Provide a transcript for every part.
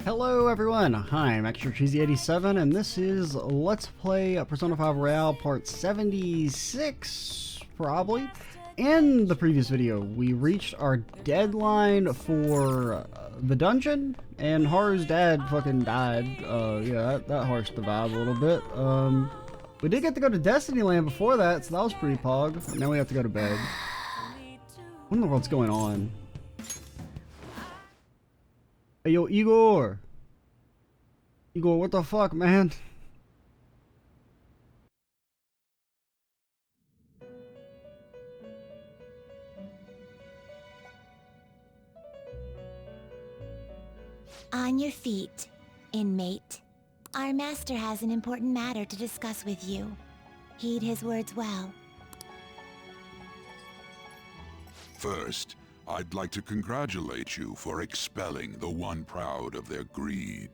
Hello everyone, hi, I'm Extra Cheesy 87 and this is Let's Play Persona 5 Royale Part 76, probably. In the previous video, we reached our deadline for the dungeon, and Haru's dad fucking died. Yeah, that harshed the vibe a little bit. We did get to go to Destiny Land before that, so that was pretty pog. Now we have to go to bed. What in the world's going on? Hey, yo, Igor! Igor, what the fuck, man? On your feet, inmate. Our master has an important matter to discuss with you. Heed his words well. First, I'd like to congratulate you for expelling the one proud of their greed.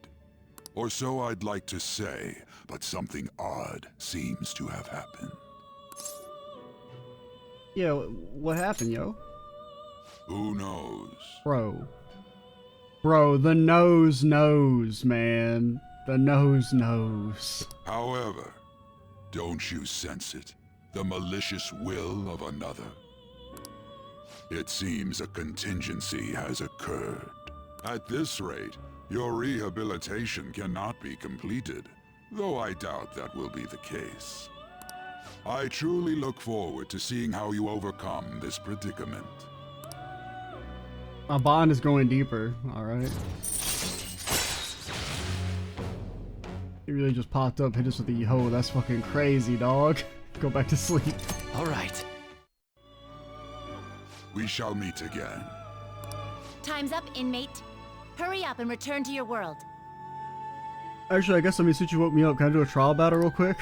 Or so I'd like to say, but something odd seems to have happened. Yeah, what happened, yo? Who knows? Bro, the nose knows, man. The nose knows. However, don't you sense it? The malicious will of another? It seems a contingency has occurred. At this rate, your rehabilitation cannot be completed, though I doubt that will be the case. I truly look forward to seeing how you overcome this predicament. My bond is growing deeper, alright. He really just popped up, hit us with the yo, that's fucking crazy, dog. Go back to sleep. Alright. We shall meet again. Time's up, inmate. Hurry up and return to your world. Actually, I guess since you woke me up, can I do a trial battle real quick?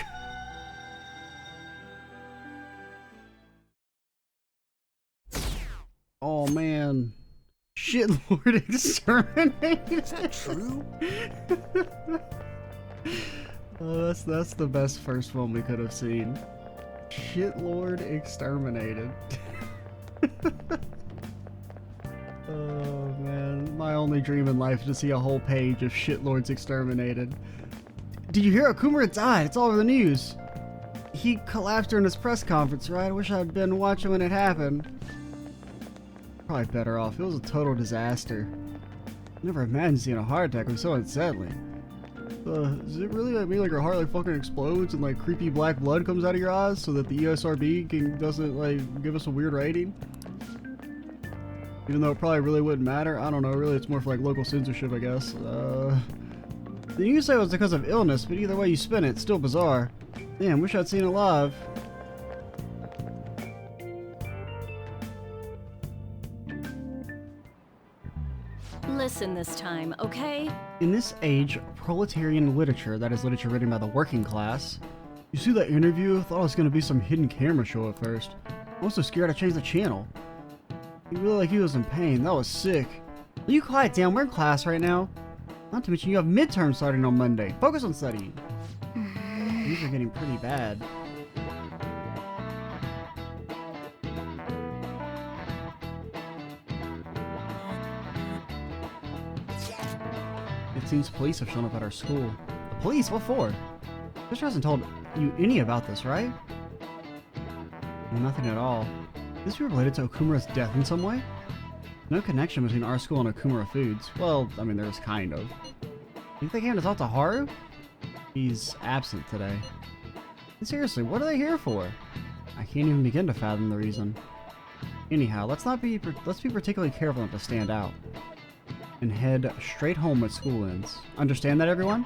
Oh man. Shit Lord Exterminated. Is that true? That's the best first one we could have seen. Shit Lord Exterminated. Oh man, my only dream in life is to see a whole page of shitlords exterminated. Did you hear Okumura died? It's all over the news. He collapsed during his press conference, right? I wish I'd been watching when it happened. Probably better off. It was a total disaster. Never imagined seeing a heart attack. It was so unsettling. Does it really mean like your heart like fucking explodes and like creepy black blood comes out of your eyes so that the ESRB doesn't like give us a weird rating? Even though it probably really wouldn't matter. I don't know, really it's more for like local censorship, I guess. The news say it was because of illness, but either way you spin it, it's still bizarre. Damn, wish I'd seen it live. Listen this time, okay? In this age of proletarian literature, that is literature written by the working class, you see that interview? I thought it was going to be some hidden camera show at first. I was so scared I changed the channel. He really like he was in pain. That was sick. Will you quiet down? We're in class right now. Not to mention you have midterms starting on Monday. Focus on studying. These are getting pretty bad. It seems police have shown up at our school. The police? What for? Sister hasn't told you any about this, right? Nothing at all. Is this related to Okumura's death in some way? No connection between our school and Okumura Foods. Well, I mean, there's kind of. Think they came to talk to Haru? He's absent today. And seriously, what are they here for? I can't even begin to fathom the reason. Anyhow, let's be particularly careful not to stand out. And head straight home when school ends. Understand that, everyone?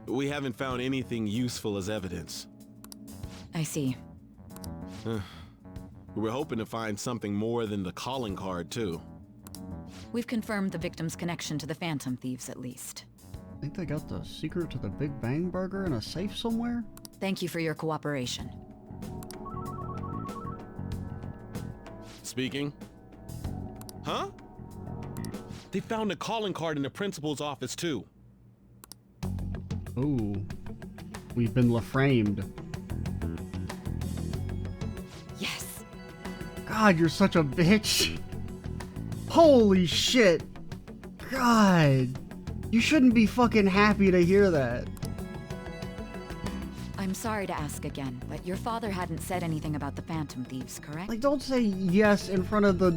We haven't found anything useful as evidence. I see. We were hoping to find something more than the calling card, too. We've confirmed the victim's connection to the Phantom Thieves, at least. Think they got the secret to the Big Bang Burger in a safe somewhere? Thank you for your cooperation. Speaking? Huh? They found a calling card in the principal's office, too. Ooh. We've been laframed. Yes. God, you're such a bitch. Holy shit. God. You shouldn't be fucking happy to hear that. I'm sorry to ask again, but your father hadn't said anything about the Phantom Thieves, correct? Like, don't say yes in front of the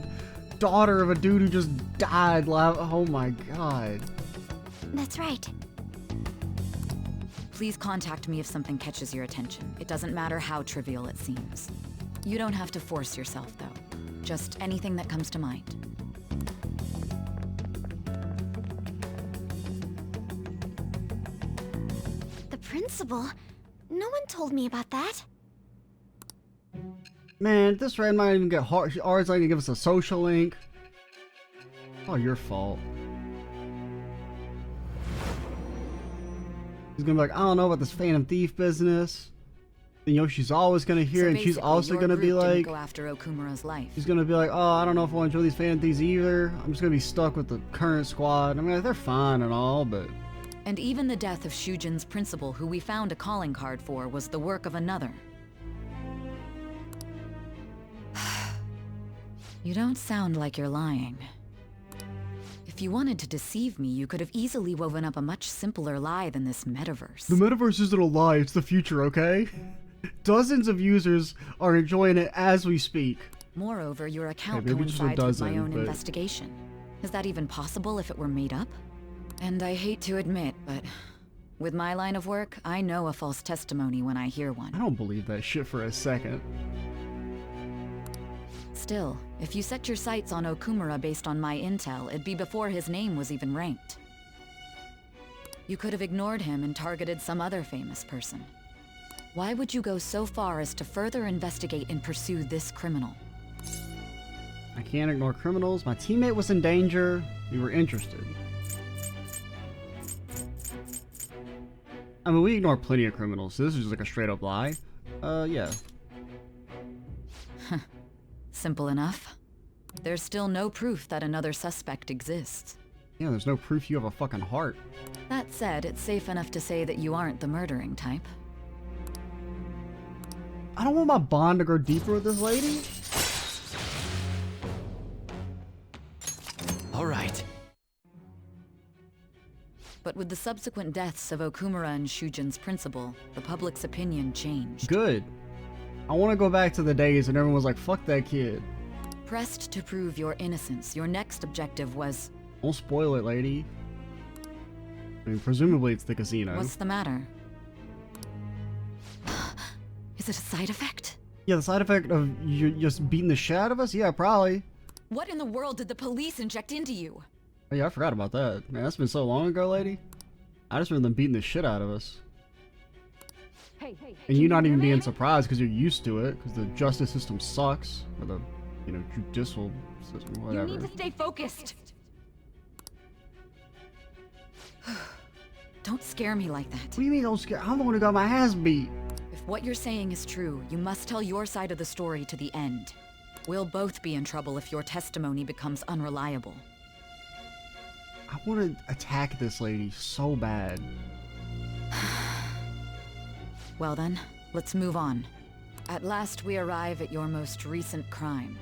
daughter of a dude who just died. Oh my god. That's right. Please contact me if something catches your attention. It doesn't matter how trivial it seems. You don't have to force yourself, though. Just anything that comes to mind. The principal? No one told me about that. Man, this red might even get hard. Ours not even give us a social link. Oh, your fault. He's gonna be like, I don't know about this Phantom Thief business. And Yoshi's always gonna hear, and she's also gonna be like, go after Okumura's life. she's gonna be like, oh, I don't know if I want to join these Phantom Thieves either. I'm just gonna be stuck with the current squad. I mean, like, they're fine and all, but And even the death of Shujin's principal, who we found a calling card for, was the work of another. You don't sound like you're lying. If you wanted to deceive me, you could have easily woven up a much simpler lie than this metaverse. the metaverse isn't a lie. It's the future, okay? Dozens of users are enjoying it as we speak. Moreover, your account maybe just a coincides with my dozen, own but- investigation. Is that even possible if it were made up? And I hate to admit, but with my line of work, I know a false testimony when I hear I one. don't believe that shit for a second. Still, if you set your sights on Okumura based on my intel, it'd be before his name was even ranked. You could have ignored him and targeted some other famous person. Why would you go so far as to further investigate and pursue this criminal? I can't ignore criminals. My teammate was in danger. We were interested. I mean, we ignore plenty of criminals, so this is just like a straight up lie. Yeah. Simple enough. There's still no proof that another suspect exists. Yeah, there's no proof you have a fucking heart. That said, it's safe enough to say that you aren't the murdering type. I don't want my bond to grow deeper with this lady. All right. But with the subsequent deaths of Okumura and Shujin's principal, the public's opinion changed. Good. I want to go back to the days when everyone was like, fuck that kid. Pressed to prove your innocence, your next objective was... Don't spoil it, lady. I mean, presumably it's the casino. What's the matter? Is it a side effect? Yeah, the side effect of you just beating the shit out of us? Yeah, probably. What in the world did the police inject into you? Oh, yeah, I forgot about that. Man, that's been so long ago, lady. I just remember them beating the shit out of us. And you not even being surprised because you're used to it, because the justice system sucks, or the, you know, judicial system, whatever. You need to stay focused. Don't scare me like that. What do you mean don't scare? I'm the one who got my ass beat. If what you're saying is true, you must tell your side of the story to the end. We'll both be in trouble if your testimony becomes unreliable. I want to attack this lady so bad. Well then, let's move on. At last we arrive at your most recent crime.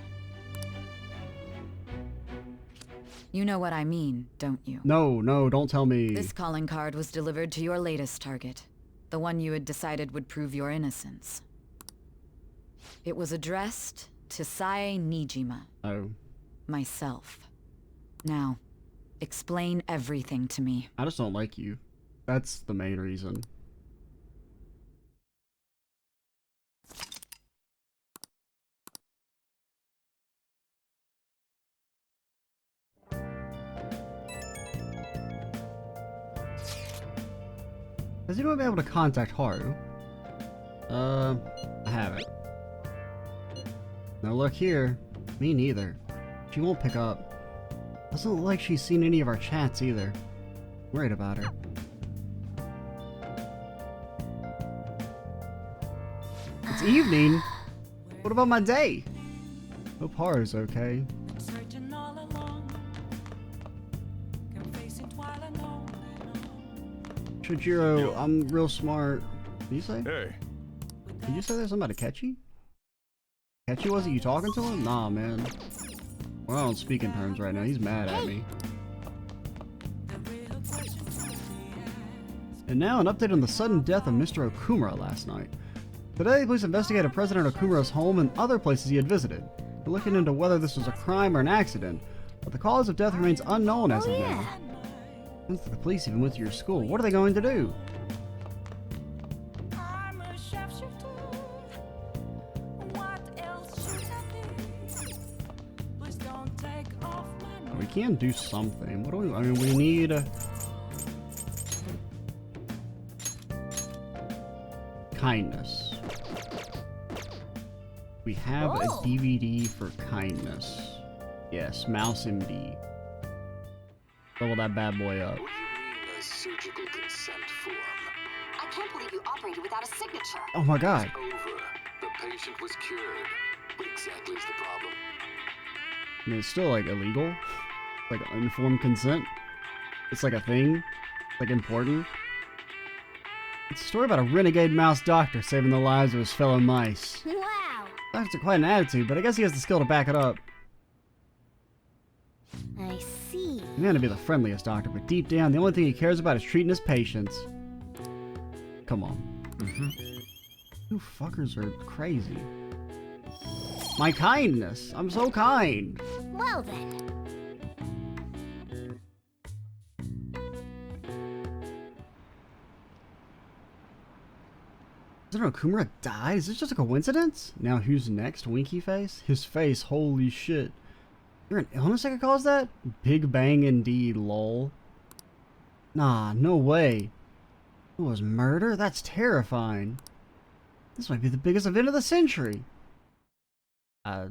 You know what I mean, don't you? No, don't tell me. This calling card was delivered to your latest target. The one you had decided would prove your innocence. It was addressed to Sae Nijima, Oh. myself. Now, explain everything to me. I just don't like you. That's the main reason. Has anyone been able to contact Haru? I haven't. No luck here. Me neither. She won't pick up. Doesn't look like she's seen any of our chats either. Worried about her. It's evening. What about my day? Hope Haru's okay. Searching all along, can face it while alone and Shojiro, I'm real smart. Did you say? Hey, Did you say there's somebody catchy? Catchy, was it? You talking to him? Nah, man. We're not on speaking terms right now. He's mad at me. And now an update on the sudden death of Mr. Okumura last night. Today, police investigated President Okumura's home and other places he had visited. They're looking into whether this was a crime or an accident, but the cause of death remains unknown as of now. Since the police even went to your school, what are they going to do? I'm a sharpshooter. What else should I be? Please don't take off my We can do something. What do we? I mean, we need. Kindness. We have a DVD for kindness. Yes, Mouse MD. Level that bad boy up. What do you mean a surgical consent form? I can't believe you operated without a signature. Oh my god. Over. The patient was cured. What exactly is the problem? I mean, it's still like illegal. Like informed consent. It's like a thing. Like important. It's a story about a renegade mouse doctor saving the lives of his fellow mice. Wow. That's quite an attitude, but I guess he has the skill to back it up. I see. He may not be the friendliest doctor, but deep down, the only thing he cares about is treating his patients. Come on. You fuckers are crazy. My kindness. I'm so kind. Well then. Did Okumura die? Is this just a coincidence? Now who's next? Winky face? His face, holy shit. You're an illness that could cause that? Big bang indeed, lol. Nah, no way. It was murder? That's terrifying. This might be the biggest event of the century. I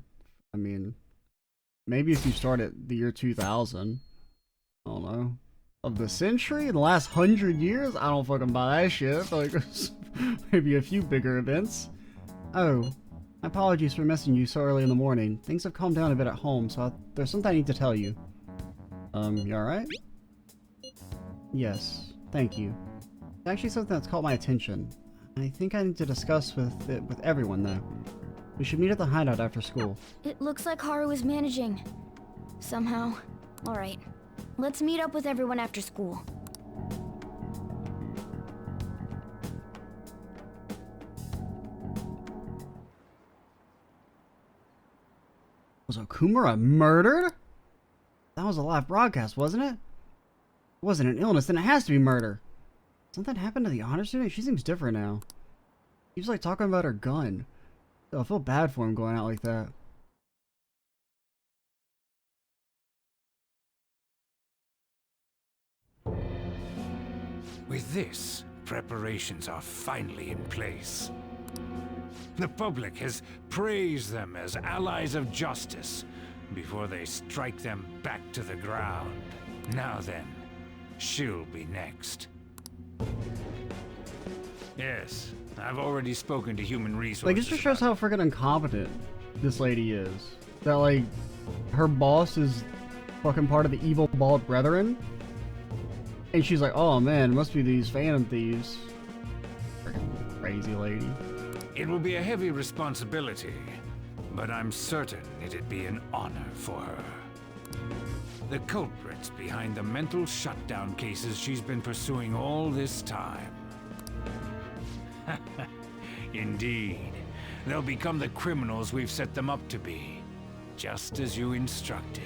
mean, maybe if you start at the year 2000. I don't know. Of the century? In the last 100 years? I don't fucking buy that shit. Like, maybe a few bigger events. Oh, my apologies for messing you so early in the morning. Things have calmed down a bit at home, so there's something I need to tell you. You alright? Yes, thank you. It's actually something that's caught my attention. I think I need to discuss it with everyone, though. We should meet at the hideout after school. It looks like Haru is managing. Somehow. Alright. Let's meet up with everyone after school. Was Okumura murdered? That was a live broadcast, wasn't it? It wasn't an illness, then it has to be murder. Something happened to the honor student? She seems different now. She was like talking about her gun. I feel bad for him going out like that. With this, preparations are finally in place. The public has praised them as allies of justice before they strike them back to the ground. Now then, she'll be next. Yes, I've already spoken to human resources. Like, it just shows how freaking incompetent this lady is. That, like, her boss is fucking part of the evil bald brethren. And she's like, oh man, it must be these phantom thieves. Freaking crazy lady. It will be a heavy responsibility, but I'm certain it'd be an honor for her. The culprits behind the mental shutdown cases she's been pursuing all this time. Indeed, they'll become the criminals we've set them up to be, just as you instructed.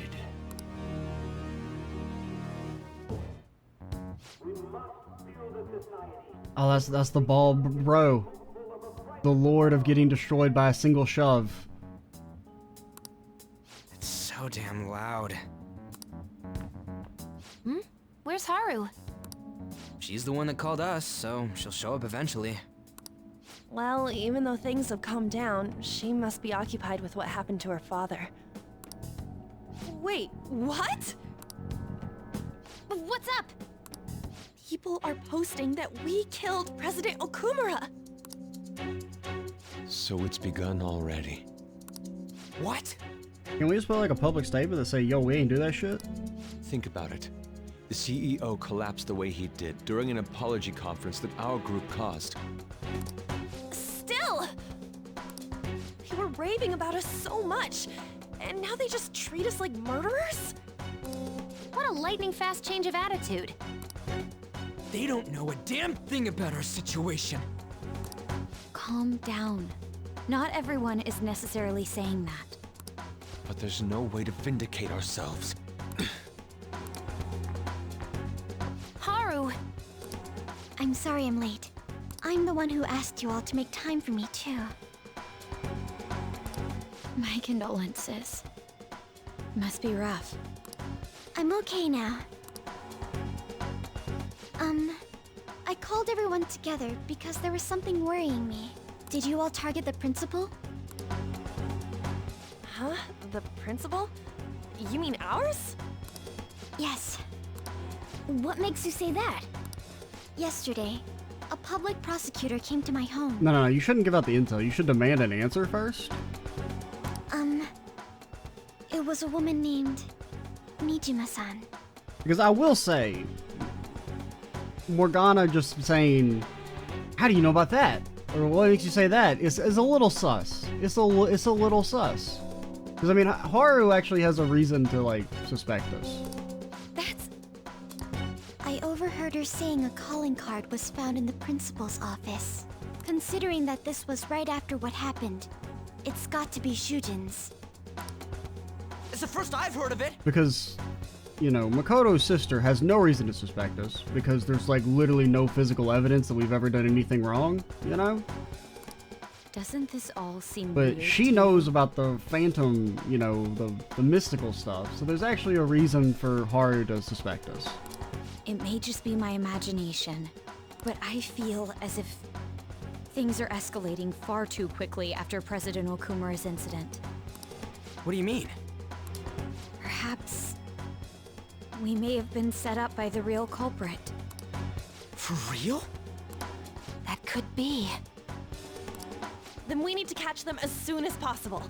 Oh, that's the bald bro. The lord of getting destroyed by a single shove. It's so damn loud. Where's Haru? She's the one that called us, so she'll show up eventually. Well, even though things have calmed down, she must be occupied with what happened to her father. Wait, what? What's up? People are posting that we killed President Okumura! So it's begun already. What? Can we just put like a public statement that say, yo, we ain't do that shit? Think about it. The CEO collapsed the way he did during an apology conference that our group caused. Still! They were raving about us so much, and now they just treat us like murderers? What a lightning-fast change of attitude. They don't know a damn thing about our situation. Calm down. Not everyone is necessarily saying that. But there's no way to vindicate ourselves. Haru! I'm sorry I'm late. I'm the one who asked you all to make time for me, too. My condolences. Must be rough. I'm okay now. I called everyone together because there was something worrying me. Did you all target the principal? Huh? The principal? You mean ours? Yes. What makes you say that? Yesterday, a public prosecutor came to my home. No, you shouldn't give out the intel. You should demand an answer first. It was a woman named Nijima-san. Because I will say, Morgana just saying, how do you know about that? Or what makes you say that? Is a little sus. It's a little sus. Because, I mean, Haru actually has a reason to, like, suspect us. I overheard her saying a calling card was found in the principal's office. Considering that this was right after what happened, it's got to be Shujin's. It's the first I've heard of it. Because, you know, Makoto's sister has no reason to suspect us. Because there's, like, literally no physical evidence that we've ever done anything wrong, you know? Doesn't this all seem But weird she to knows you? about the phantom, you know, the mystical stuff. So there's actually a reason for Haru to suspect us. It may just be my imagination, but I feel as if things are escalating far too quickly after President Okumura's incident. What do you mean? Perhaps we may have been set up by the real culprit. For real? That could be. Then we need to catch them as soon as possible.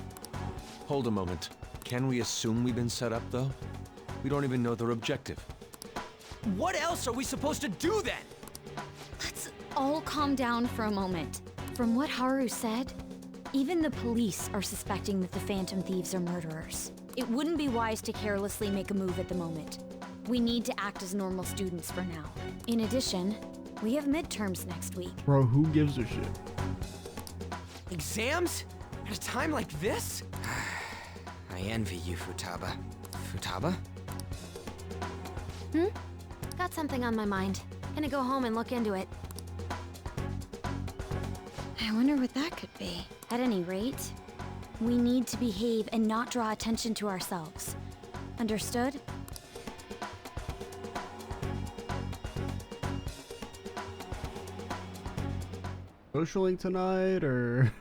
Hold a moment. Can we assume we've been set up, though? We don't even know their objective. What else are we supposed to do then? Let's all calm down for a moment. From what Haru said, even the police are suspecting that the Phantom Thieves are murderers. It wouldn't be wise to carelessly make a move at the moment. We need to act as normal students for now. In addition, we have midterms next week. Bro, who gives a shit? Exams? At a time like this? I envy you, Futaba. Futaba? Got something on my mind. Gonna go home and look into it. I wonder what that could be. At any rate, we need to behave and not draw attention to ourselves. Understood? Socialing tonight, or...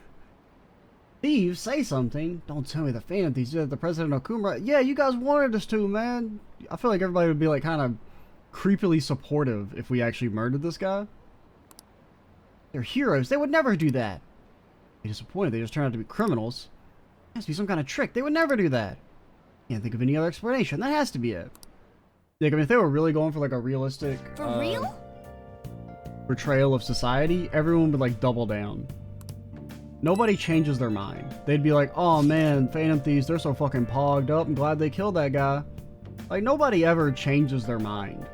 Thieves, say something. Don't tell me the Phantom Thieves did the President Okumura. Yeah, you guys wanted us to, man. I feel like everybody would be, like, kind of creepily supportive if we actually murdered this guy. They're heroes. They would never do that. Be disappointed. They just turn out to be criminals. It has to be some kind of trick. They would never do that. Can't think of any other explanation. That has to be it. Like, I mean, if they were really going for, like, a realistic... For real? portrayal of society, everyone would, like, double down. Nobody changes their mind. They'd be like, oh man, Phantom Thieves, they're so fucking pogged up. I'm glad they killed that guy. Like, nobody ever changes their mind.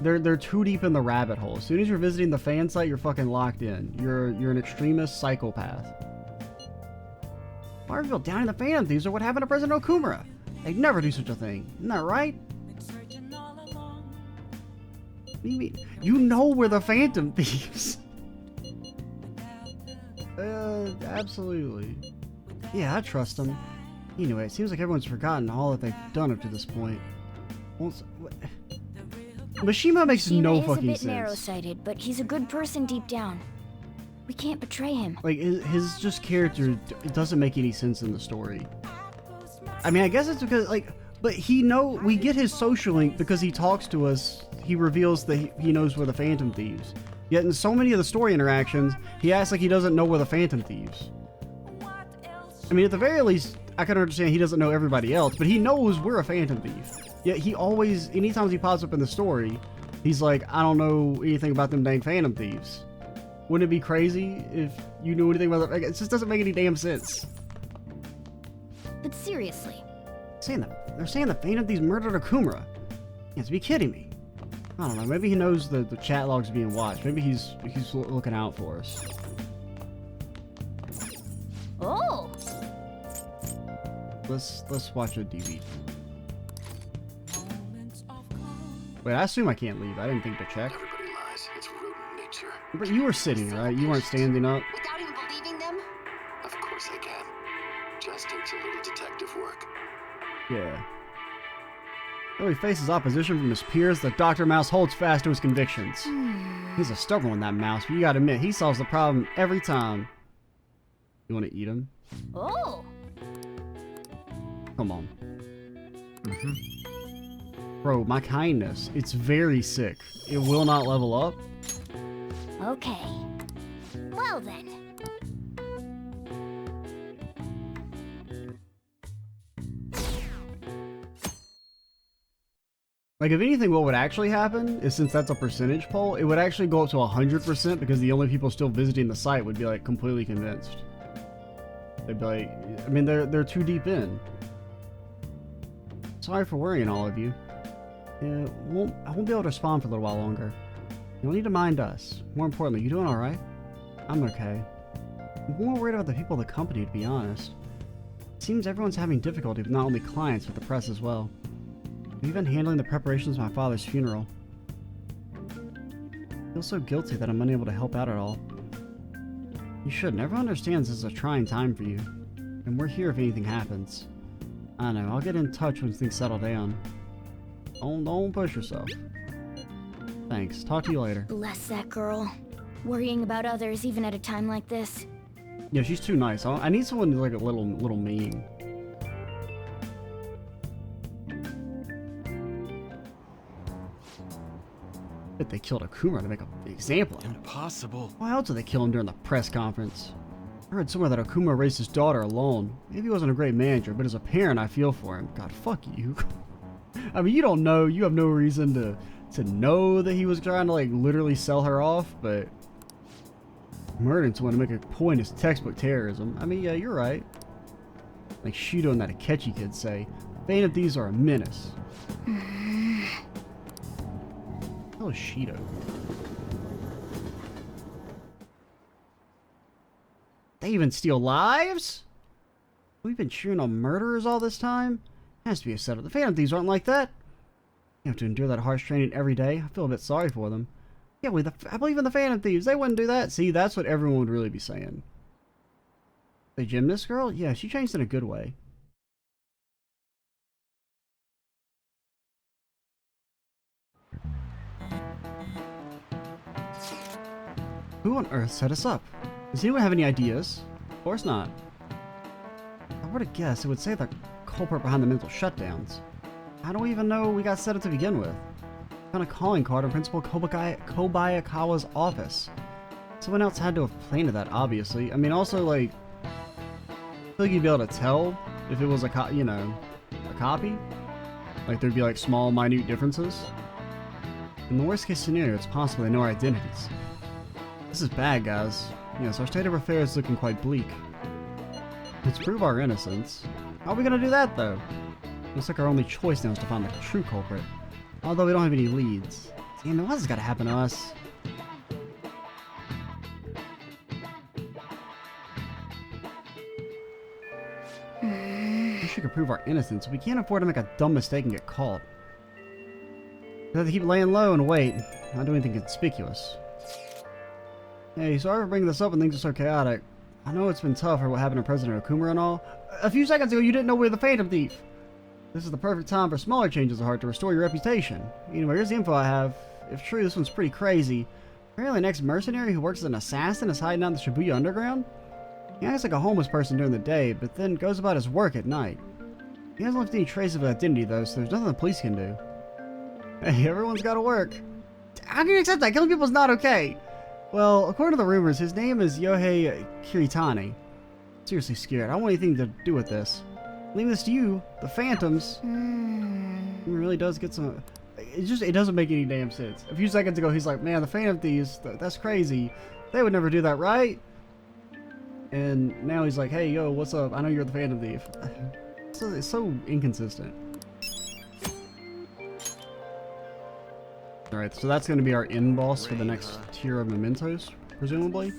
They're too deep in the rabbit hole. As soon as you're visiting the fan site, you're fucking locked in. You're an extremist psychopath. Marvel down in the Phantom Thieves, or what happened to President Okumura? They'd never do such a thing. Isn't that right? What do you mean? You know we're the Phantom Thieves. Absolutely. Yeah, I trust them. Anyway, it seems like everyone's forgotten all that they've done up to this point. Mishima makes no fucking He's a bit sense. narrow-sighted, but he's a good person deep down. We can't betray him. Like, his just character, it doesn't make any sense in the story. I mean, I guess it's because, like, but we get his social link because he talks to us. He reveals that he knows we're the Phantom Thieves. Yet in so many of the story interactions, he acts like he doesn't know we're the Phantom Thieves. I mean, at the very least, I can understand he doesn't know everybody else, but he knows we're a Phantom Thief. Yet he always, anytime he pops up in the story, he's like, I don't know anything about them dang Phantom Thieves. wouldn't it be crazy if you knew anything about it? It just doesn't make any damn sense. But seriously. They're saying the Phantom Thieves murdered Okumura. You have to be kidding me. I don't know, maybe he knows the chat logs are being watched. Maybe he's looking out for us. Oh! Let's watch a DVD. Wait, I assume I can't leave. I didn't think to check. Everybody lies. It's root in nature. But you were sitting, right? You weren't standing up. Without even believing them? Of course I can. Just takes a little detective work. Yeah. Though he faces opposition from his peers, the Dr. Mouse holds fast to his convictions. He's a stubborn one, that mouse, but you gotta admit, he solves the problem every time. You wanna eat him? Oh! Come on. Bro, my kindness, it's very sick. It will not level up. Okay. Well then. Like, if anything, what would actually happen is, since that's a percentage poll, it would actually go up to 100% because the only people still visiting the site would be, like, completely convinced. They'd be like, I mean, they're too deep in. Sorry for worrying all of you. Yeah, I won't be able to respond for a little while longer. You'll need to mind us. More importantly, you doing alright? I'm okay. I'm more worried about the people of the company, to be honest. It seems everyone's having difficulty with not only clients, but the press as well. I've even handling the preparations of my father's funeral. I feel so guilty that I'm unable to help out at all. You shouldn't. Everyone understands this is a trying time for you. And we're here if anything happens. I know, I'll get in touch when things settle down. Don't push yourself. Thanks. Talk to you later. Bless that girl. Worrying about others even at a time like this. Yeah, she's too nice. I need someone who's like a little mean. Bet they killed Okumura to make an example of him. Impossible. Why else did they kill him during the press conference? I heard somewhere that Okumura raised his daughter alone. Maybe he wasn't a great manager, but as a parent, I feel for him. God, fuck you. I mean, you don't know. You have no reason to know that he was trying to, like, literally sell her off, but murdering someone to make a point is textbook terrorism. I mean, yeah, you're right. Like Shido and that Akechi kid say, Phantom Thieves are a menace. Hell is Shido? They even steal lives? We've been cheering on murderers all this time? Has to be a setup. The Phantom Thieves aren't like that. You have to endure that harsh training every day. I feel a bit sorry for them. Yeah, I believe in the Phantom Thieves. They wouldn't do that. See, that's what everyone would really be saying. The gymnast girl? Yeah, she changed in a good way. Who on earth set us up? Does anyone have any ideas? Of course not. If I were to guess, it would say the culprit behind the mental shutdowns. How do we even know we got set up to begin with? I found a calling card in Principal Kobayakawa's office. Someone else had to have planted that, obviously. I mean, also, like, I feel like you'd be able to tell if it was a copy. Like, there'd be, like, small, minute differences. In the worst case scenario, it's possible they know our identities. This is bad, guys. Yes, our state of affairs is looking quite bleak. Let's prove our innocence. How are we gonna do that, though? Looks like our only choice now is to find the true culprit. Although we don't have any leads. Damn it, why has this gotta happen to us? Wish we could prove our innocence, but we can't afford to make a dumb mistake and get caught. We have to keep laying low and wait, not do anything conspicuous. Hey, sorry for bringing this up when things are so chaotic. I know it's been tough for what happened to President Okumura and all. A few seconds ago, you didn't know we were the Phantom Thief. This is the perfect time for smaller changes of heart to restore your reputation. Anyway, here's the info I have. If true, this one's pretty crazy. Apparently an ex-mercenary who works as an assassin is hiding out in the Shibuya Underground. He acts like a homeless person during the day, but then goes about his work at night. He hasn't left any trace of his identity, though, so there's nothing the police can do. Hey, everyone's gotta work. How can you accept that? Killing people is not okay. Well, according to the rumors, his name is Yohei Kiritani. Seriously scared. I don't want anything to do with this. Leaving this to you, the Phantoms. It really does get some... It doesn't make any damn sense. A few seconds ago, he's like, man, the Phantom Thieves, that's crazy. They would never do that, right? And now he's like, hey, yo, what's up? I know you're the Phantom Thief. It's so inconsistent. Alright, so that's going to be our end boss for the next tier of mementos, presumably.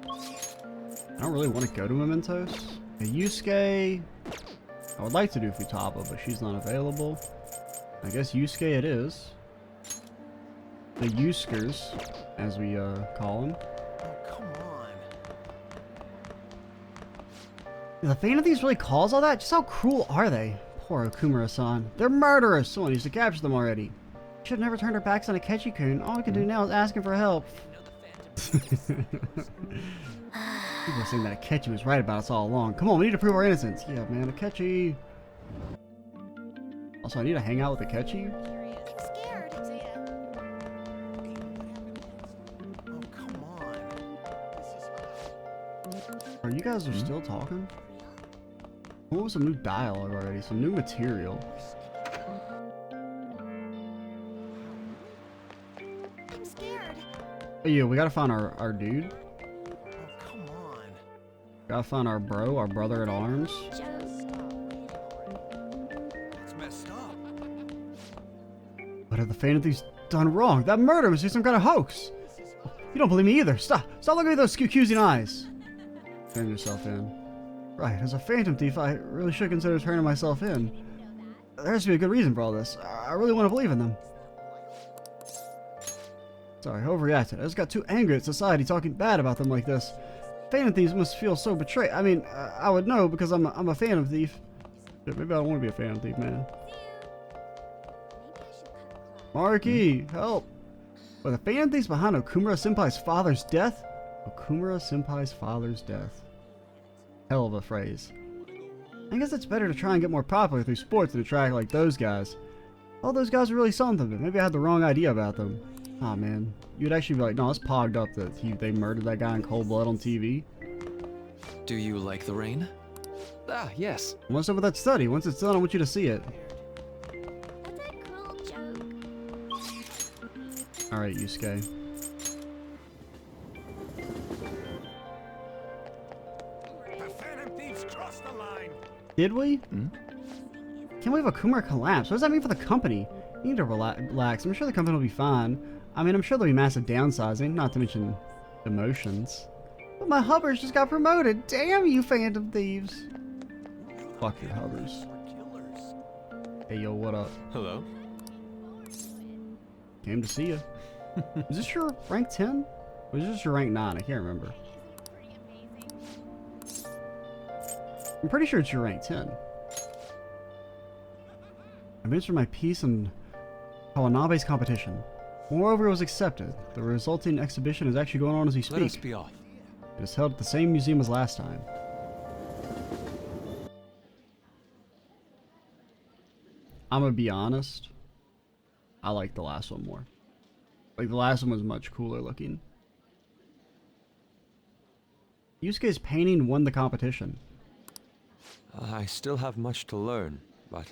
I don't really want to go to mementos. Yusuke, I would like to do Futaba, but she's not available. I guess Yusuke it is. The Yuskers, as we call them. The Phantom Thieves really cause all that? Just how cruel are they? Poor Okumura-san. They're murderers! Someone needs to capture them already. Should have never turned our backs on Akechi-kun. All we can do now is ask him for help. People are saying that Akechi was right about us all along. Come on, we need to prove our innocence. Yeah, man, Akechi. Also, I need to hang out with Akechi. Are you guys still talking? What was some new dialogue already? Some new material. I'm scared. Oh, yeah, we gotta find our dude. Gotta find our bro, our brother at arms. What have the Phantom Thieves done wrong? That murder must be some kind of hoax. You don't believe me either. Stop looking at those accusing eyes. Turn yourself in. Right, as a Phantom Thief, I really should consider turning myself in. There has to be a good reason for all this. I really want to believe in them. Sorry, I overreacted. I just got too angry at society talking bad about them like this. Phantom Thieves must feel so betrayed. I mean, I would know because I'm a Phantom Thief. Shit, maybe I don't want to be a Phantom Thief, man. Marky, help! Were the Phantom Thieves behind Okumura-senpai's father's death? Okumura-senpai's father's death. Hell of a phrase. I guess it's better to try and get more popular through sports than to try like those guys. All those guys are really something, but maybe I had the wrong idea about them. Aw, man. You'd actually be like, no, it's pogged up that they murdered that guy in cold blood on TV. Do you like the rain? Ah, yes. What's up with that study? Once it's done, I want you to see it. Alright, Yusuke. Did we? Can't believe Okumura collapsed. What does that mean for the company? You need to relax. I'm sure the company will be fine. I mean, I'm sure there'll be massive downsizing, not to mention demotions. But my Hubbers just got promoted. Damn you, Phantom Thieves. Fuck your Hubbers. Hey, yo, what up? Hello. Came to see you. Is this your rank 10? Or is this your rank 9? I can't remember. I'm pretty sure it's your rank 10. I mentioned my piece in Kawanabe's competition. Moreover, it was accepted. The resulting exhibition is actually going on as we speak. Let us be off. It is held at the same museum as last time. I'm gonna be honest. I like the last one more. Like, the last one was much cooler looking. Yusuke's painting won the competition. I still have much to learn, but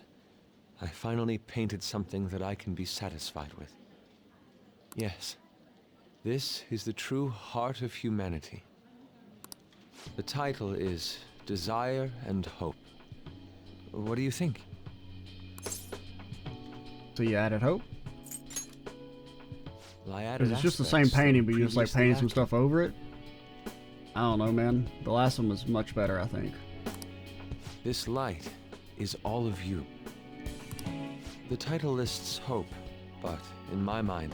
I finally painted something that I can be satisfied with. Yes, this is the true heart of humanity. The title is Desire and Hope. What do you think? So you added hope? Well, I added it's just the same painting, but you just like painted some stuff over it? I don't know, man. The last one was much better, I think. This light is all of you. The title lists hope, but in my mind,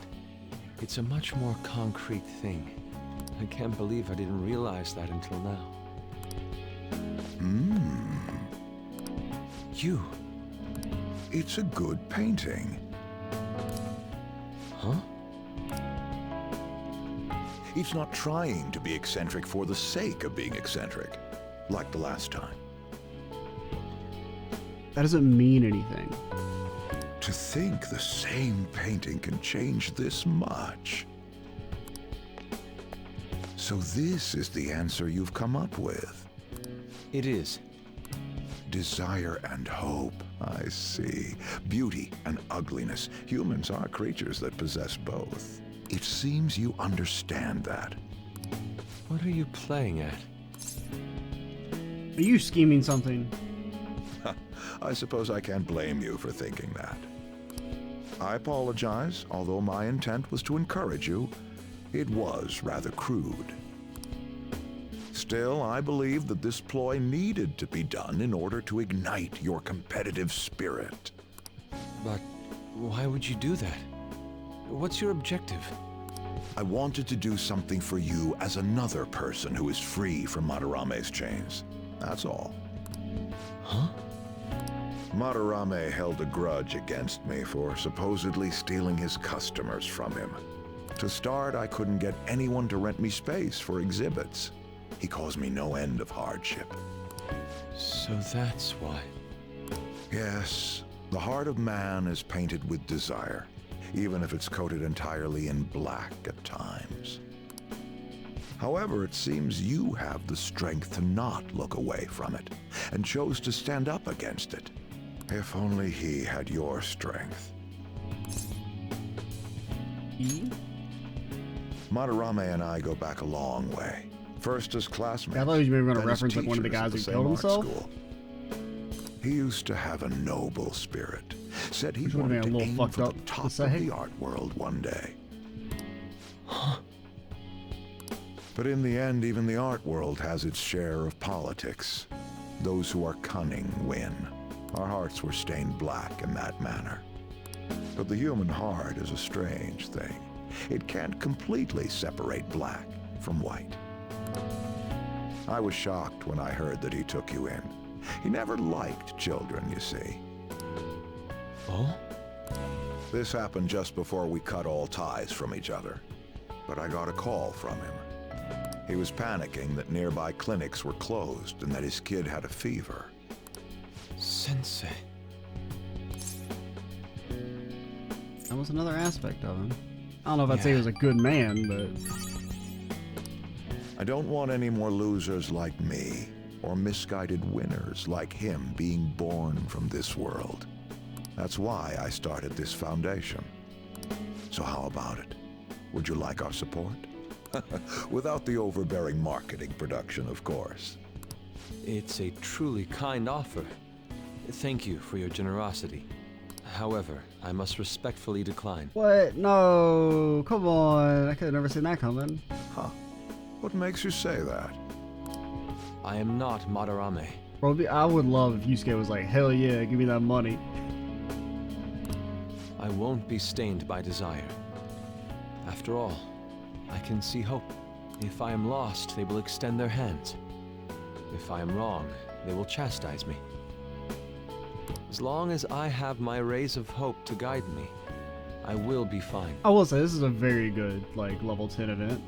it's a much more concrete thing. I can't believe I didn't realize that until now. You. It's a good painting. Huh? It's not trying to be eccentric for the sake of being eccentric, like the last time. That doesn't mean anything. To think the same painting can change this much. So this is the answer you've come up with. It is. Desire and hope, I see. Beauty and ugliness. Humans are creatures that possess both. It seems you understand that. What are you playing at? Are you scheming something? I suppose I can't blame you for thinking that. I apologize, although my intent was to encourage you. It was rather crude. Still, I believe that this ploy needed to be done in order to ignite your competitive spirit. But why would you do that? What's your objective? I wanted to do something for you as another person who is free from Madarame's chains. That's all. Huh? Madarame held a grudge against me for supposedly stealing his customers from him. To start, I couldn't get anyone to rent me space for exhibits. He caused me no end of hardship. So that's why. Yes, the heart of man is painted with desire, even if it's coated entirely in black at times. However, it seems you have the strength to not look away from it, and chose to stand up against it. If only he had your strength. Madarame and I go back a long way. First as classmates. Yeah, I thought you were going to then as reference like one of the teachers guys at who same killed art himself. school. He used to have a noble spirit. Said he Which would have wanted been a to little aim fucked for up the to top of say. the art world one day. But in the end, even the art world has its share of politics. Those who are cunning win. Our hearts were stained black in that manner. But the human heart is a strange thing. It can't completely separate black from white. I was shocked when I heard that he took you in. He never liked children, you see. Oh? This happened just before we cut all ties from each other. But I got a call from him. He was panicking that nearby clinics were closed and that his kid had a fever. Sensei. That was another aspect of him. I don't know if I'd say he was a good man, but... I don't want any more losers like me, or misguided winners like him being born from this world. That's why I started this foundation. So how about it? Would you like our support? Without the overbearing marketing production, of course. It's a truly kind offer. Thank you for your generosity. However, I must respectfully decline. What? No, come on. I could have never seen that coming. Huh. What makes you say that? I am not Madarame. Bro, I would love if Yusuke was like, hell yeah, give me that money. I won't be stained by desire. After all, I can see hope. If I am lost, they will extend their hands. If I am wrong, they will chastise me. As long as I have my rays of hope to guide me, I will be fine. I will say, this is a very good, like, level 10 event.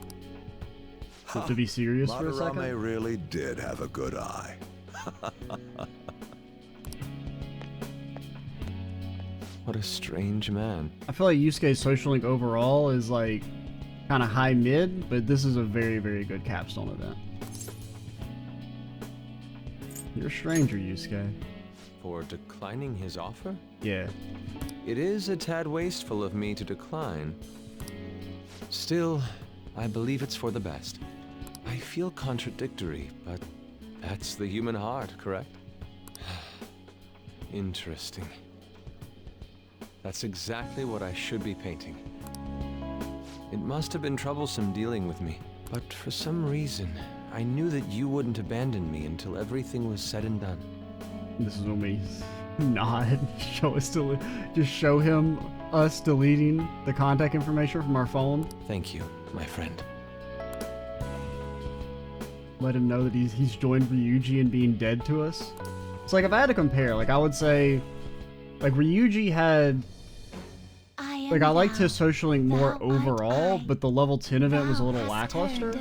To be serious for a second. Madarame really did have a good eye. What a strange man. I feel like Yusuke's social link overall is like kind of high mid, but this is a very, very good capstone event. You're a stranger, Yusuke. For declining his offer? Yeah. It is a tad wasteful of me to decline. Still, I believe it's for the best. I feel contradictory, but that's the human heart, correct? Interesting. That's exactly what I should be painting. It must have been troublesome dealing with me, but for some reason, I knew that you wouldn't abandon me until everything was said and done. This is when we nod, show us just show him us deleting the contact information from our phone. Thank you, my friend. Let him know that he's joined Ryuji in being dead to us. It's like, if I had to compare, like, I would say, like, Ryuji had, like, I liked his social link more overall, but the level 10 event was a little lackluster.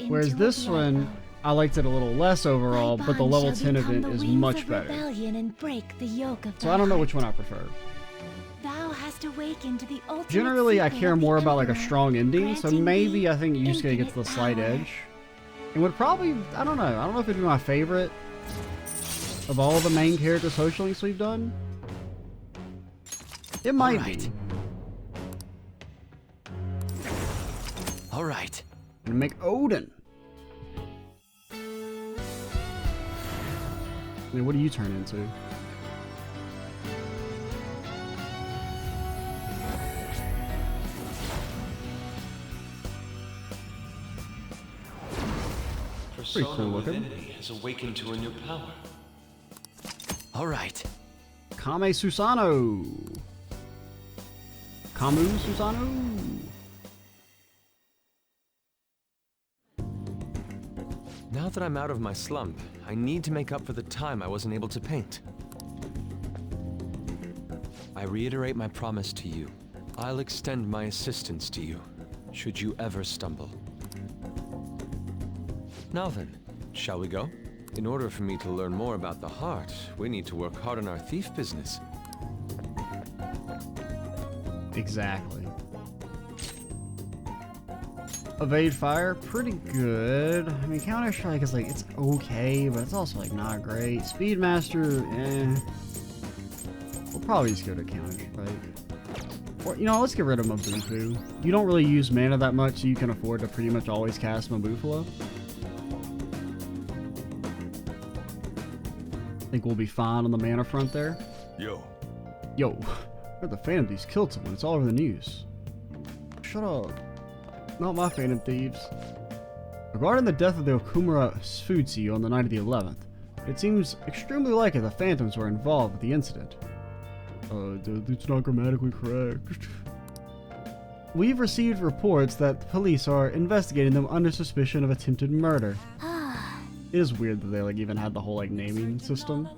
Whereas this one, I liked it a little less overall, but the level 10 event is much better. So I don't know which one I prefer. Generally, I care more about, like, a strong ending, so maybe I think Yusuke gets the slight edge. And would probably, I don't know if it'd be my favorite of all the main character social links we've done. It might be. All right. And make Odin. I mean, what do you turn into? Pretty cool looking. Has awakened to a new power. All right. Kame Susano. Kamu Susano. Now that I'm out of my slump, I need to make up for the time I wasn't able to paint. I reiterate my promise to you. I'll extend my assistance to you, should you ever stumble. Now then, shall we go? In order for me to learn more about the heart, we need to work hard on our thief business. Exactly. Evade fire, pretty good. I mean, Counter Strike is like, it's okay, but it's also like not great. Speedmaster, eh. We'll probably just go to Counter Strike. Or, you know, let's get rid of Mabufu. You don't really use mana that much, so you can afford to pretty much always cast Mabufu. I think we'll be fine on the mana front there. Yo, heard the Phantom Thieves killed someone. It's all over the news. Shut up. Not my Phantom Thieves. Regarding the death of the Okumura Sfutsu on the night of the 11th, it seems extremely likely the Phantoms were involved with the incident. It's not grammatically correct. We've received reports that the police are investigating them under suspicion of attempted murder. It is weird that they like even had the whole like naming system.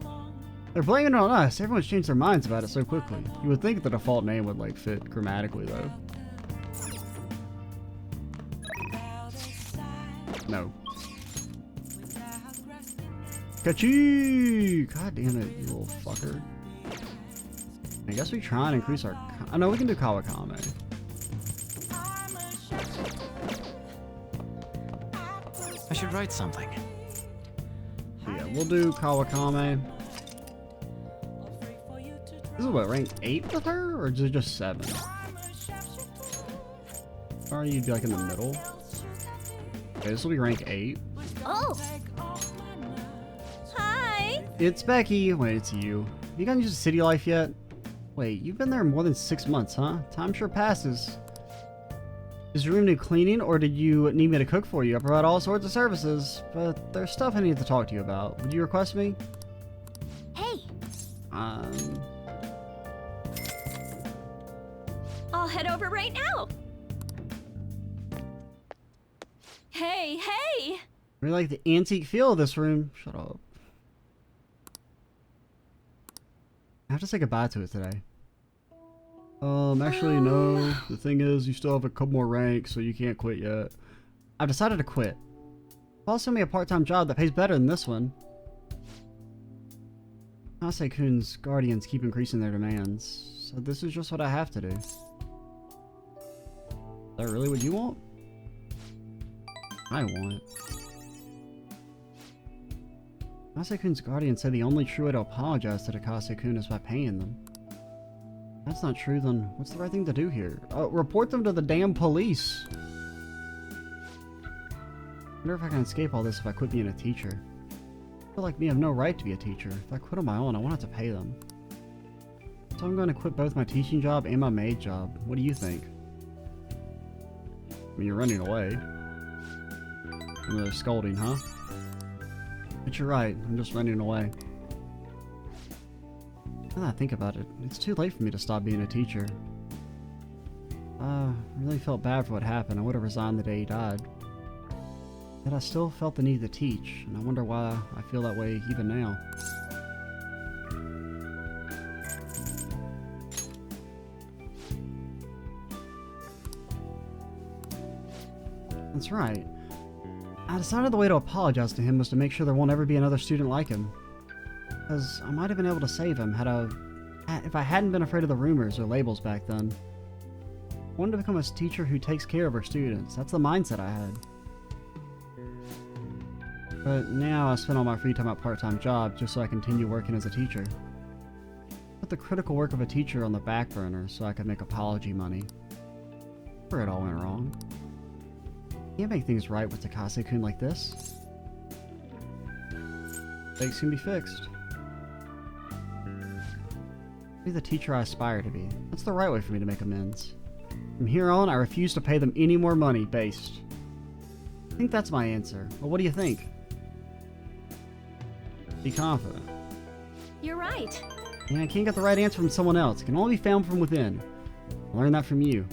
They're blaming it on us. Everyone's changed their minds about it so quickly. You would think the default name would like fit grammatically though. No. Kachi! God damn it, you little fucker. I guess we try and increase our... I know we can do Kawakame. I should write something. Yeah, we'll do Kawakame. This is what, rank 8 with her? Or is it just 7? Or are you like in the middle? Okay, this will be rank 8. Oh! Hi! It's Becky. Wait, it's you. Have you gotten used to city life yet? Wait, you've been there more than 6 months, huh? Time sure passes. Is your room need cleaning, or did you need me to cook for you? I provide all sorts of services, but there's stuff I need to talk to you about. Would you request me? Hey! I'll head over right now! Hey, hey! I really like the antique feel of this room. Shut up. I have to say goodbye to it today. Actually, no. The thing is, you still have a couple more ranks, so you can't quit yet. I've decided to quit. Also, me a part-time job that pays better than this one. Nase-kun's guardians keep increasing their demands, so this is just what I have to do. Is that really what you want? I want. Nase-kun's guardian said the only true way to apologize to Takase-kun is by paying them. If that's not true, then what's the right thing to do here? Report them to the damn police! I wonder if I can escape all this if I quit being a teacher. People like me have no right to be a teacher. If I quit on my own, I won't have to pay them. So I'm going to quit both my teaching job and my maid job. What do you think? I mean, you're running away. Another scolding, huh? But you're right, I'm just running away. Now that I think about it, it's too late for me to stop being a teacher. I really felt bad for what happened. I would have resigned the day he died. Yet I still felt the need to teach, and I wonder why I feel that way even now. That's right. I decided the way to apologize to him was to make sure there won't ever be another student like him. Because I might have been able to save him if I hadn't been afraid of the rumors or labels back then. I wanted to become a teacher who takes care of her students. That's the mindset I had. But now I spend all my free time at part-time job just so I continue working as a teacher. Put the critical work of a teacher on the back burner so I could make apology money. Where it all went wrong. Can't make things right with Takase-kun like this. Mistakes can be fixed. Be the teacher I aspire to be. That's the right way for me to make amends. From here on, I refuse to pay them any more money, based. I think that's my answer. Well, what do you think? Be confident. You're right. Yeah, I can't get the right answer from someone else. It can only be found from within. I learned that from you.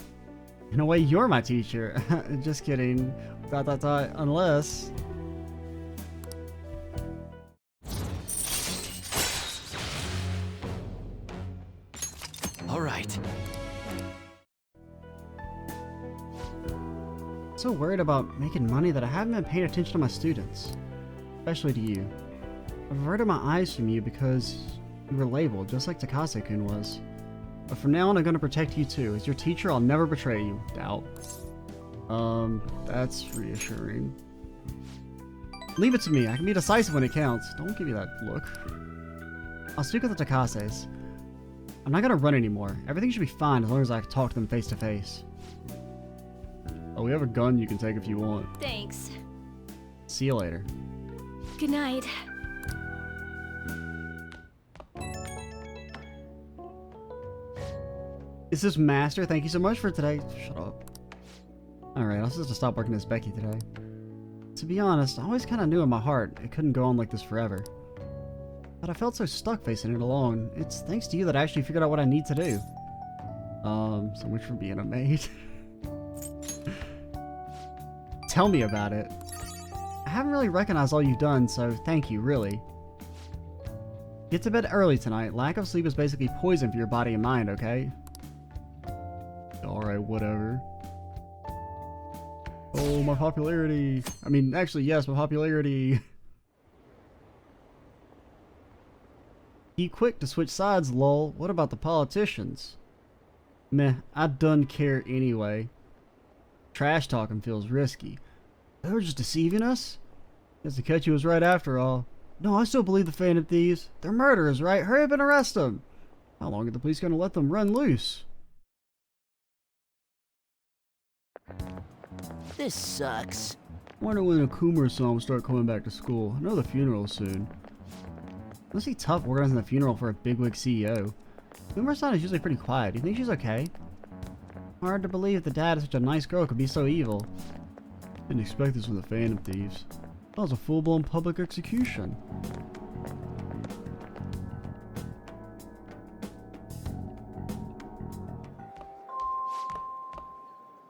In a way, you're my teacher. Just kidding. ... Unless... All right. So worried about making money that I haven't been paying attention to my students. Especially to you. I've averted my eyes from you because you were labeled, just like Takase-kun was. But from now on, I'm gonna protect you too. As your teacher, I'll never betray you. Doubt. That's reassuring. Leave it to me. I can be decisive when it counts. Don't give me that look. I'll speak with the Takases. I'm not gonna run anymore. Everything should be fine as long as I talk to them face to face. Oh, we have a gun you can take if you want. Thanks. See you later. Good night. Is this Master? Thank you so much for today. Shut up. Alright, I'll just have to stop working as Becky today. To be honest, I always kind of knew in my heart it couldn't go on like this forever. But I felt so stuck facing it alone. It's thanks to you that I actually figured out what I need to do. So much for being a maid. Tell me about it. I haven't really recognized all you've done, so thank you, really. Get to bed early tonight. Lack of sleep is basically poison for your body and mind, okay? Alright, whatever. Oh, my popularity. I mean, actually, yes, my popularity. Be quick to switch sides, lol. What about the politicians? Meh, I done care anyway. Trash talking feels risky. They were just deceiving us? Guess the catchy was right after all. No, I still believe the Phantom Thieves. They're murderers, right? Hurry up and arrest them. How long are the police gonna let them run loose? This sucks. Wonder when Okumura-san will start coming back to school. I know the funeral's soon. Must be tough organizing the funeral for a bigwig CEO. Okumura-san is usually pretty quiet. Do you think she's okay? Hard to believe the dad of such a nice girl could be so evil. Didn't expect this from the Phantom Thieves. That was a full-blown public execution.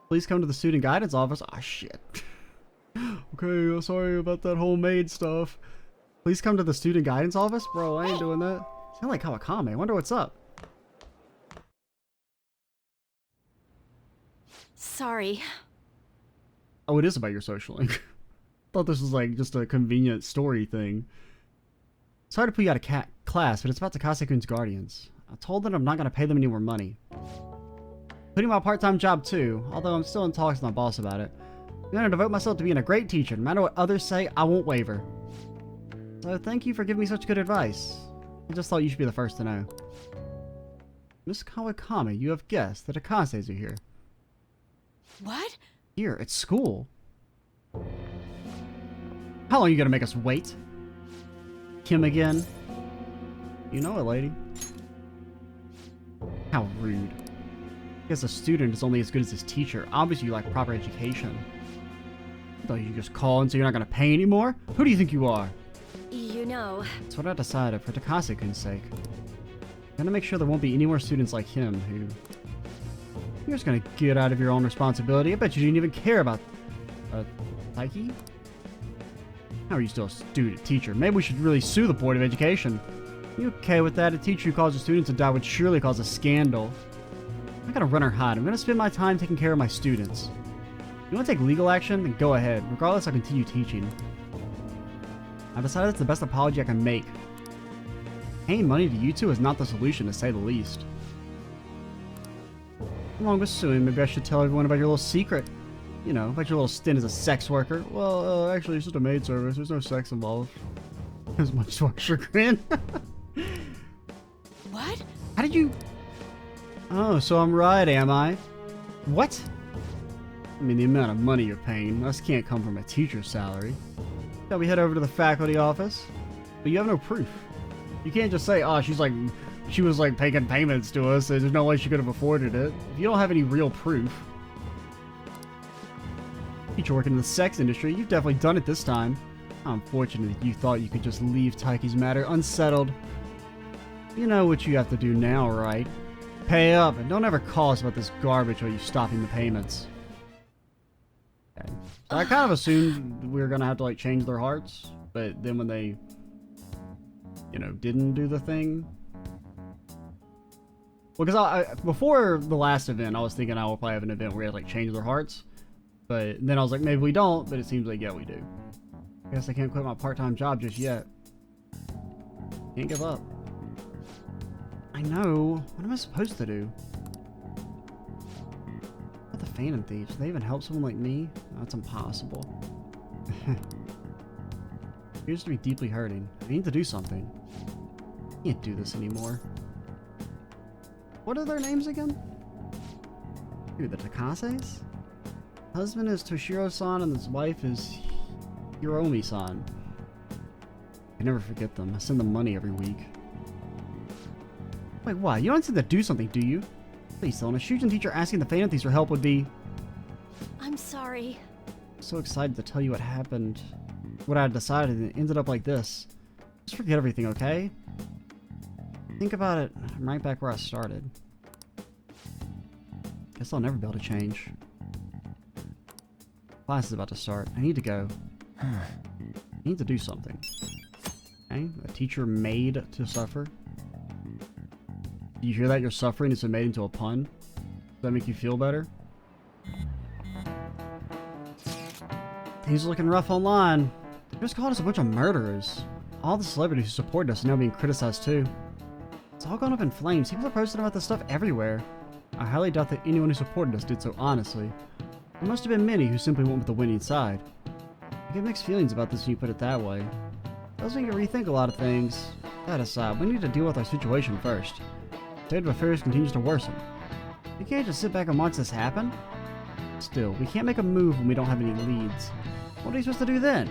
Please come to the student guidance office. Ah, shit. Okay, sorry about that homemade stuff. Please come to the student guidance office? Bro, I ain't doing that. Sound like Kawakame. I wonder what's up. Sorry. Oh, it is about your socialing. Thought this was like just a convenient story thing. Sorry to put you out of class, but it's about Takase-kun's guardians. I told them I'm not going to pay them any more money. Including my part-time job too, although I'm still in talks with my boss about it. I'm going to devote myself to being a great teacher. No matter what others say, I won't waver. So thank you for giving me such good advice. I just thought you should be the first to know. Miss Kawakame, you have guessed that Takases are here. What? Here, at school. How long are you gonna make us wait? Kim again? You know it, lady. How rude. I guess a student is only as good as his teacher. Obviously you lack proper education. I thought you just call and say you're not gonna pay anymore? Who do you think you are? You know... That's what I decided for Takase-kun's sake. I'm gonna make sure there won't be any more students like him who... You're just gonna get out of your own responsibility. I bet you didn't even care about... Taiki? How are you still a student teacher? Maybe we should really sue the Board of Education. You okay with that? A teacher who causes students to die would surely cause a scandal. I'm not gonna run or hide. I'm gonna spend my time taking care of my students. You wanna take legal action? Then go ahead. Regardless, I'll continue teaching. I've decided it's the best apology I can make. Paying money to you two is not the solution, to say the least. Along with suing, maybe I should tell everyone about your little secret. You know, about your little stint as a sex worker. Well, actually, it's just a maid service. There's no sex involved. As much to our chagrin. What? How did you... Oh, so I'm right, am I? What? I mean, the amount of money you're paying, this can't come from a teacher's salary. So we head over to the faculty office, but you have no proof. You can't just say, oh, she was like making payments to us, so there's no way she could have afforded it. If you don't have any real proof. Teacher working in the sex industry, you've definitely done it this time. How unfortunate that you thought you could just leave Taiki's matter unsettled. You know what you have to do now, right? Pay up, and don't ever call us about this garbage while you stopping the payments. Okay. So I kind of assumed we were gonna have to like change their hearts, but then when they, you know, didn't do the thing. Well, because before the last event, I was thinking I will probably have an event where we had to like change their hearts, but then I was like, maybe we don't, but it seems like, yeah, we do. I guess I can't quit my part-time job just yet. Can't give up. I know. What am I supposed to do? What the Phantom Thieves? Do they even help someone like me? That's impossible. Appears to be deeply hurting. I need to do something. I can't do this anymore. What are their names again? Dude, the Takases? Husband is Toshiro-san and his wife is Hiromi-san. I never forget them. I send them money every week. Wait, what? You don't need to do something, do you? Please, Selena. Shujin teacher asking the Phantom Thieves for help would be... I'm sorry. I'm so excited to tell you what happened. What I had decided, and it ended up like this. Just forget everything, okay? Think about it. I'm right back where I started. Guess I'll never be able to change. Class is about to start. I need to go. I need to do something. Okay? A teacher made to suffer. Do you hear that? Your suffering has been made into a pun? Does that make you feel better? Things are looking rough online. They just called us a bunch of murderers. All the celebrities who supported us are now being criticized too. It's all gone up in flames. People are posting about this stuff everywhere. I highly doubt that anyone who supported us did so honestly. There must have been many who simply went with the winning side. I get mixed feelings about this when you put it that way. It does make you rethink a lot of things. That aside, we need to deal with our situation first. The state of affairs continues to worsen. We can't just sit back and watch this happen. Still, we can't make a move when we don't have any leads. What are you supposed to do then?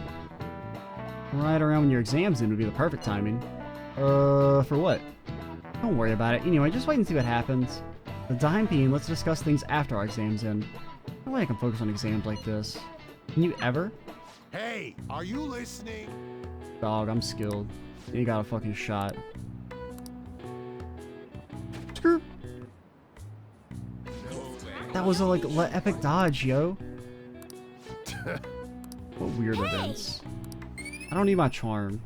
Right around when your exams end would be the perfect timing. For what? Don't worry about it. Anyway, just wait and see what happens. The time being, let's discuss things after our exams end. No way I can focus on exams like this. Can you ever? Hey, are you listening? Dog, I'm skilled. You got a fucking shot. Screw. That was a like epic dodge, yo. What weird events. I don't need my charm.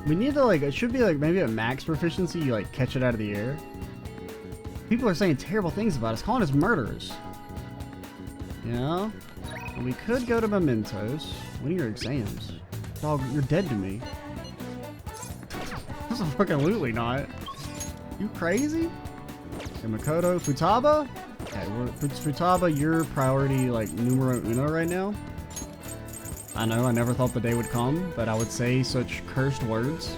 We need to like, it should be like maybe at max proficiency, you like catch it out of the air. People are saying terrible things about us, calling us murderers. You know? And we could go to Mementos. When are your exams? Dog, you're dead to me. This is fucking absolutely not. You crazy? Okay, Makoto, Futaba? Okay, Futaba, your priority like numero uno right now. I know, I never thought the day would come, but I would say such cursed words.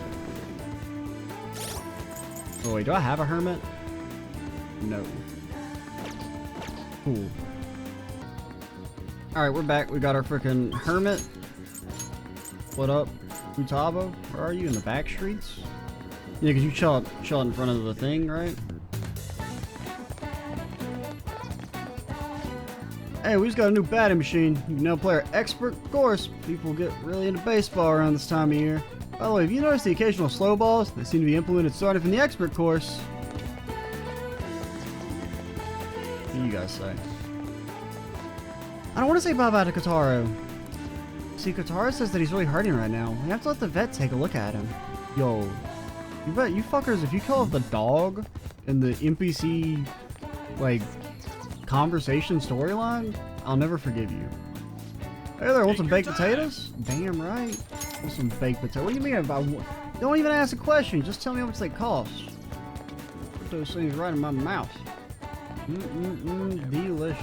Oh wait, do I have a hermit? No. Cool. Alright, we're back. We got our freaking hermit. What up, Futaba? Where are you? In the back streets? Yeah, because you chill in front of the thing, right? Hey, we just got a new batting machine. You can now play our expert course. People get really into baseball around this time of year. By the way, have you noticed the occasional slow balls that seem to be implemented starting from the expert course? What do you guys say? I don't want to say bye-bye to Kotaro. See, Kotaro says that he's really hurting right now. We have to let the vet take a look at him. Yo, you bet you fuckers, if you kill off the dog in the NPC, like, conversation storyline, I'll never forgive you. Hey there, want some baked potatoes? Damn right. Want some baked potatoes. What do you mean about? Don't even ask a question. Just tell me how much they cost. Put those things right in my mouth. Delicious.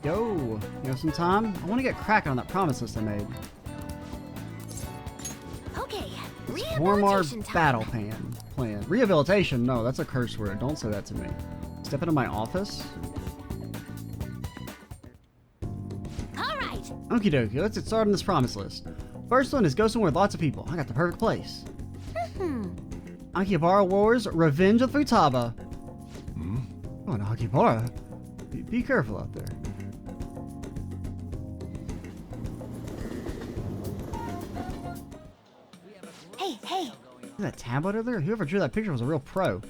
Yo, you have some time? I want to get cracking on that promise list I made. Okay, Form our rehabilitation time. battle plan. Rehabilitation? No, that's a curse word. Don't say that to me. Step into my office. Alright. Okie dokie, let's get started on this promise list. First one is go somewhere with lots of people. I got the perfect place. Akihabara Wars, Revenge of Futaba. Oh, an Akihabara. Be careful out there. Hey. See that tablet over there? Whoever drew that picture was a real pro.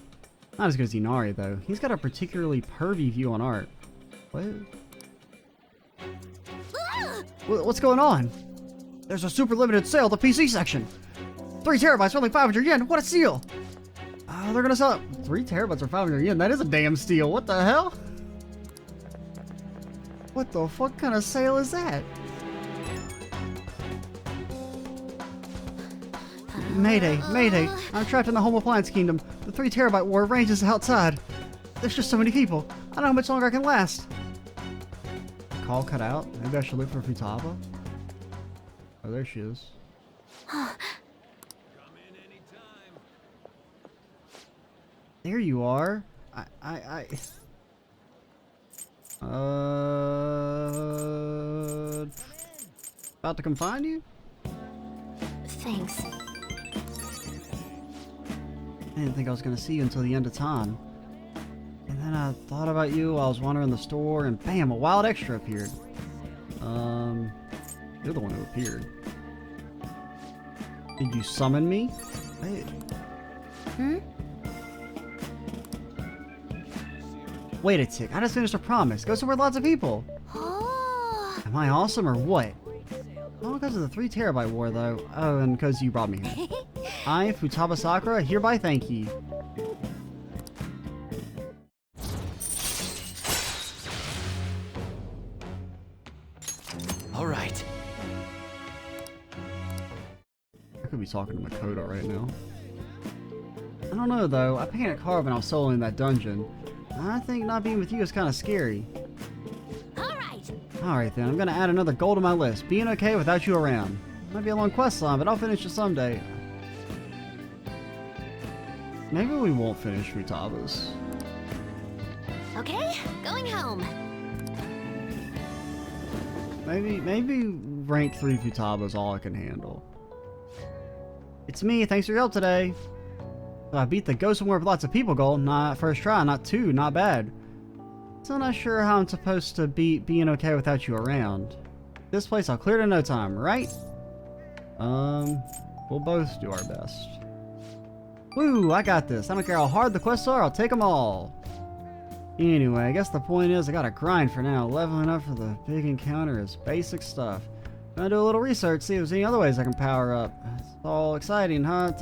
Not as good as Inari, though. He's got a particularly pervy view on art. What? What's going on? There's a super limited sale at the PC section. 3 terabytes for only 500 yen. What a steal! They're gonna sell it. 3 terabytes for 500 yen. That is a damn steal. What the hell? What the fuck kind of sale is that? Mayday, mayday. I'm trapped in the home appliance kingdom. The 3 terabyte war rages outside. There's just so many people. I don't know how much longer I can last. Call cut out. Maybe I should look for Futaba. Oh, there she is. There you are. About to come find you? Thanks. I didn't think I was gonna see you until the end of time. And then I thought about you while I was wandering the store, and bam, a wild extra appeared. You're the one who appeared. Did you summon me? Hey. Wait a tick, I just finished a promise. Go somewhere with lots of people. Am I awesome or what? Not because of the 3 terabyte war though. Oh, and because you brought me here. I, Futaba Sakura, hereby thank you. All right. I could be talking to Makoto right now. I don't know though, I panicked hard when I was soloing that dungeon. I think not being with you is kind of scary. Alright then, I'm gonna add another goal to my list. Being okay without you around. Might be a long quest line, but I'll finish it someday. Maybe we won't finish Futaba's. Okay, going home. Maybe rank 3 Futaba is all I can handle. It's me, thanks for your help today. So I beat the go somewhere with lots of people goal. Not first try, not 2, not bad. Still not sure how I'm supposed to beat being okay without you around. This place I'll clear it in no time, right? We'll both do our best. Woo, I got this. I don't care how hard the quests are, I'll take them all. Anyway, I guess the point is I gotta grind for now. Leveling up for the big encounter is basic stuff. Gonna do a little research, see if there's any other ways I can power up. It's all exciting, huh?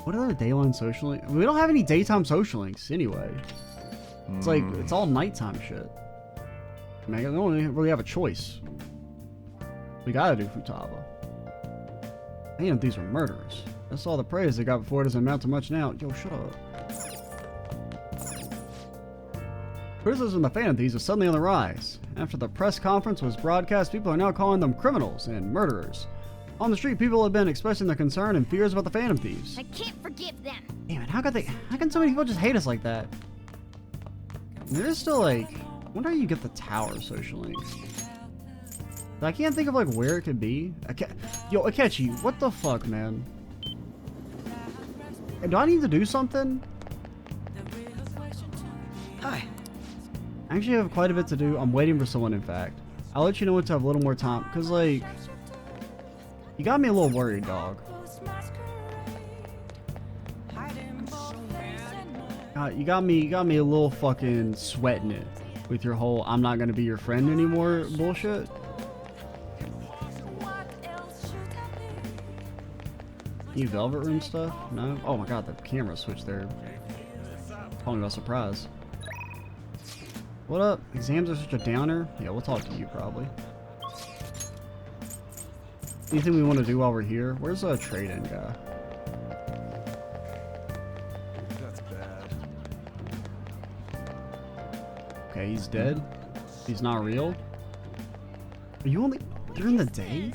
What are the daytime social links? We don't have any daytime social links anyway. It's like, it's all nighttime shit. I mean, I don't really have a choice. We gotta do Futaba. Man, these are murderers. That's all the praise they got before it doesn't amount to much now. Yo, shut up. Criticism of the Phantom Thieves is suddenly on the rise. After the press conference was broadcast, people are now calling them criminals and murderers. On the street, people have been expressing their concern and fears about the Phantom Thieves. I can't forgive them. Damn it, how can so many people just hate us like that? And there is still like, I wonder how you get the tower social links. I can't think of like where it could be. Yo, Akechi, what the fuck, man? Do I need to do something? Hi. I actually have quite a bit to do. I'm waiting for someone, in fact. I'll let you know once I have a little more time, because like, you got me a little worried, dog. You got me a little fucking sweating it with your whole "I'm not gonna be your friend anymore" bullshit. Any Velvet Room stuff? No? Oh my god, the camera switched there. Caught me by surprise. What up? Exams are such a downer? Yeah, we'll talk to you probably. Anything we want to do while we're here? Where's a trade-in guy? That's bad. Okay, he's dead. He's not real. Are you only during the day?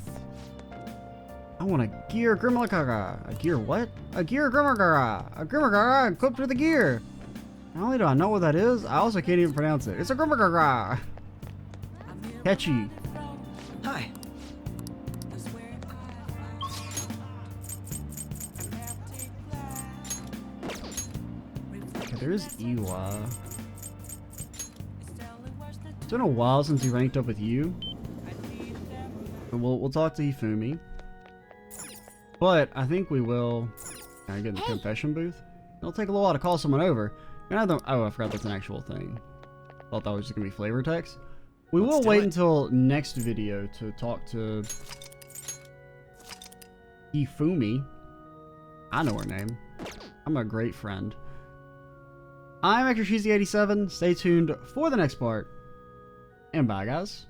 I want a gear Grimmakara. A gear what? A gear Grimmakara. A Grimmakara equipped with a gear. Not only do I know what that is, I also can't even pronounce it. It's a Grimmakara. Catchy. Hi. Okay, there's Iwa. It's been a while since we ranked up with you. But we'll talk to Hifumi. But I think we will. Can I get in the confession booth? It'll take a little while to call someone over. And I forgot that's an actual thing. Thought that was just gonna be flavor text. We will wait until next video to talk to Hifumi. I know her name. I'm a great friend. I'm Actor Cheesy87. Stay tuned for the next part. And bye, guys.